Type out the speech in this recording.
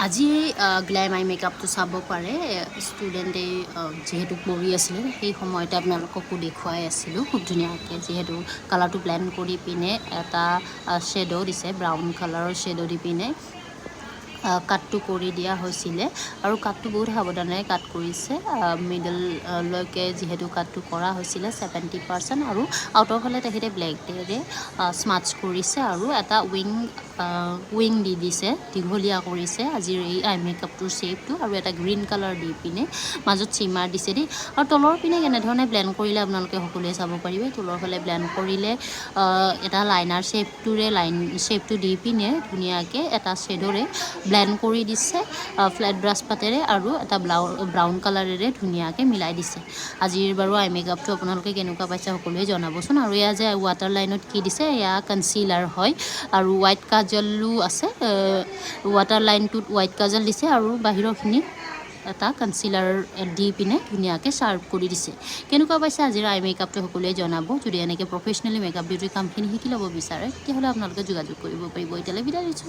আজি গ্ল্যাম আই মেকআপটো চাব পাৰে ষ্টুডেণ্টে যিহেতু পঢ়ি আছিলে সেই সময়তে আপোনালোককো দেখুৱাই আছিলোঁ খুব ধুনীয়াকৈ যিহেতু কালাৰটো ব্লেণ্ড কৰি পিনে এটা শ্বেডো দিছে ব্ৰাউন কালাৰৰ শ্বেডো দি পিনে কাটটো কৰি দিয়া হৈছিলে আৰু কাটটো বহুত সাৱধানে কাট কৰিছে মিডললৈকে যিহেতু কাটটো কৰা হৈছিলে 70% আৰু আউটৰ ফালে তেখেতে ব্লেকেৰে স্মাটচ কৰিছে আৰু এটা উইং দি দিছে দীঘলীয়া কৰিছে আজিৰ এই আই মেকআপটোৰ শ্বেপটো আৰু এটা গ্ৰীণ কালাৰ দি পিনে মাজত চিমাৰ দিছে দেই আৰু তলৰ পিনে কেনেধৰণে ব্লেণ্ড কৰিলে আপোনালোকে সকলোৱে চাব পাৰিব তলৰ ফালে ব্লেণ্ড কৰিলে এটা লাইনাৰ শ্বেপটো দি পিনে ধুনীয়াকৈ এটা শ্বেডৰে ব্লেণ্ড কৰি দিছে ফ্লেট ব্ৰাছ পাতেৰে আৰু এটা ব্ৰাউন কালাৰেৰে ধুনীয়াকৈ মিলাই দিছে আজিৰ বাৰু আই মেকআপটো আপোনালোকে কেনেকুৱা পাইছে সকলোৱে জনাবচোন আৰু এয়া যে ৱাটাৰ লাইনত কি দিছে এয়া কনচিলাৰ হয় আৰু হোৱাইট কাজলো আছে ৱাটাৰ লাইনটোত হোৱাইট কাজল দিছে আৰু বাহিৰৰখিনি এটা কনচিলাৰ দি পিনে ধুনীয়াকৈ চাৰ্ভ কৰি দিছে কেনেকুৱা পাইছে আজিৰ আই মেকআপটো সকলোৱে জনাব যদি এনেকৈ প্ৰফেচনেলি মেকআপ বিউটিৰ কামখিনি শিকি ল'ব বিচাৰে তেতিয়াহ'লে আপোনালোকে যোগাযোগ কৰিব পাৰিব এতিয়ালৈ বিদায় দিছোঁ